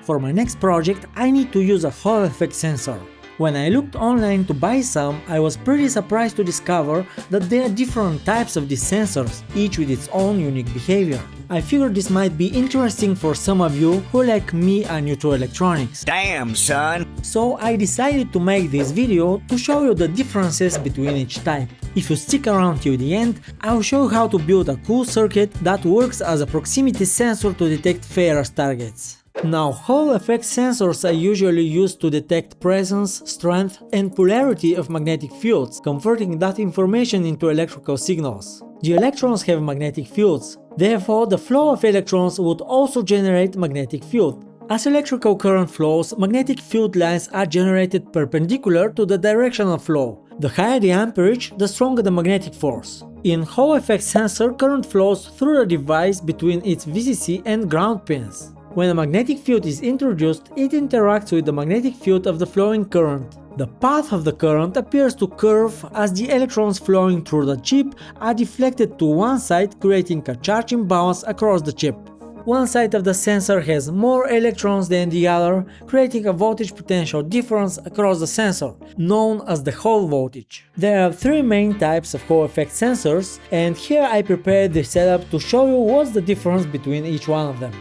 For my next project, I need to use a Hall effect sensor. When I looked online to buy some, I was pretty surprised to discover that there are different types of these sensors, each with its own unique behavior. I figured this might be interesting for some of you who like me are new to electronics. Damn, son! So I decided to make this video to show you the differences between each type. If you stick around till the end, I'll show you how to build a cool circuit that works as a proximity sensor to detect ferrous targets. Now, Hall effect sensors are usually used to detect presence, strength, and polarity of magnetic fields, converting that information into electrical signals. The electrons have magnetic fields, therefore the flow of electrons would also generate magnetic field. As electrical current flows, magnetic field lines are generated perpendicular to the direction of flow. The higher the amperage, the stronger the magnetic force. In Hall effect sensor, current flows through the device between its VCC and ground pins. When a magnetic field is introduced, it interacts with the magnetic field of the flowing current. The path of the current appears to curve as the electrons flowing through the chip are deflected to one side, creating a charge imbalance across the chip. One side of the sensor has more electrons than the other, creating a voltage potential difference across the sensor, known as the Hall voltage. There are three main types of Hall effect sensors, and here I prepared the setup to show you what's the difference between each one of them.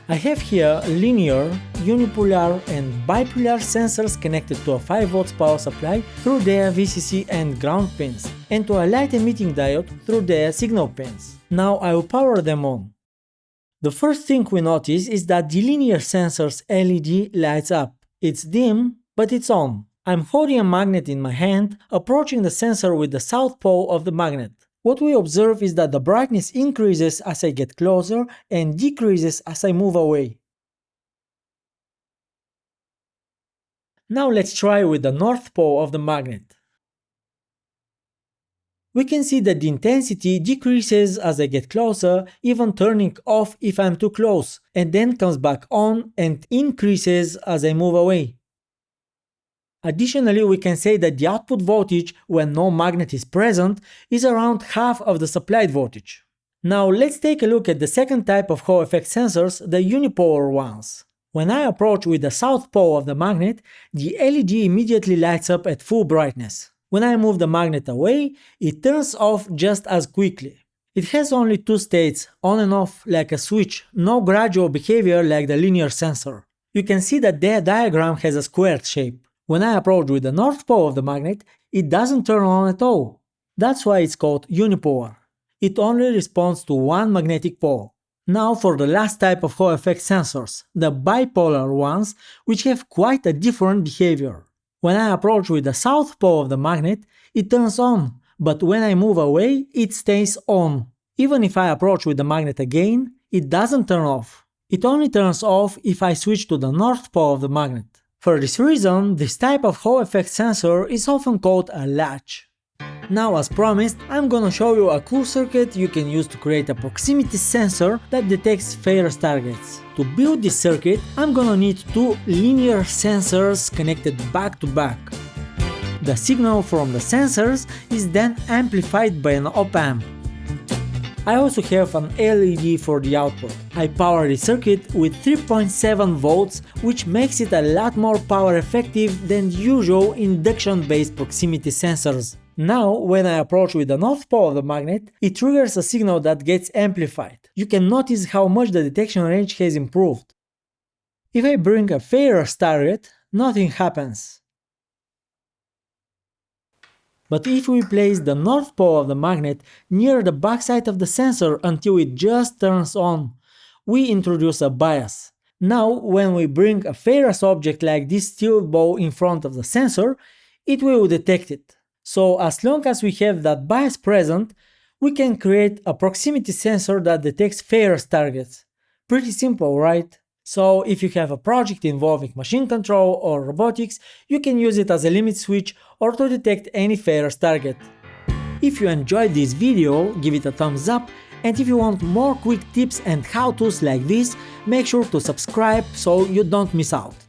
I have here linear, unipolar and bipolar sensors connected to a 5V power supply through their VCC and ground pins, and to a light emitting diode through their signal pins. Now I will power them on. The first thing we notice is that the linear sensor's LED lights up. It's dim, but it's on. I'm holding a magnet in my hand, approaching the sensor with the south pole of the magnet. What we observe is that the brightness increases as I get closer and decreases as I move away. Now let's try with the north pole of the magnet. We can see that the intensity decreases as I get closer, even turning off if I'm too close, and then comes back on and increases as I move away. Additionally, we can say that the output voltage when no magnet is present is around half of the supplied voltage. Now let's take a look at the second type of Hall effect sensors, the unipolar ones. When I approach with the south pole of the magnet, the LED immediately lights up at full brightness. When I move the magnet away, it turns off just as quickly. It has only two states, on and off like a switch, no gradual behavior like the linear sensor. You can see that their diagram has a squared shape. When I approach with the north pole of the magnet, it doesn't turn on at all. That's why it's called unipolar. It only responds to one magnetic pole. Now for the last type of Hall effect sensors, the bipolar ones, which have quite a different behavior. When I approach with the south pole of the magnet, it turns on, but when I move away, it stays on. Even if I approach with the magnet again, it doesn't turn off. It only turns off if I switch to the north pole of the magnet. For this reason, this type of Hall effect sensor is often called a latch. Now, as promised, I'm gonna show you a cool circuit you can use to create a proximity sensor that detects ferrous targets. To build this circuit, I'm gonna need two linear sensors connected back to back. The signal from the sensors is then amplified by an op-amp. I also have an LED for the output. I power the circuit with 3.7 volts, which makes it a lot more power effective than the usual induction-based proximity sensors. Now, when I approach with the north pole of the magnet, it triggers a signal that gets amplified. You can notice how much the detection range has improved. If I bring a ferrous target, nothing happens. But if we place the north pole of the magnet near the backside of the sensor until it just turns on, we introduce a bias. Now, when we bring a ferrous object like this steel ball in front of the sensor, it will detect it. So as long as we have that bias present, we can create a proximity sensor that detects ferrous targets. Pretty simple, right? So if you have a project involving machine control or robotics, you can use it as a limit switch or to detect any ferrous target. If you enjoyed this video, give it a thumbs up, and if you want more quick tips and how-tos like this, make sure to subscribe so you don't miss out.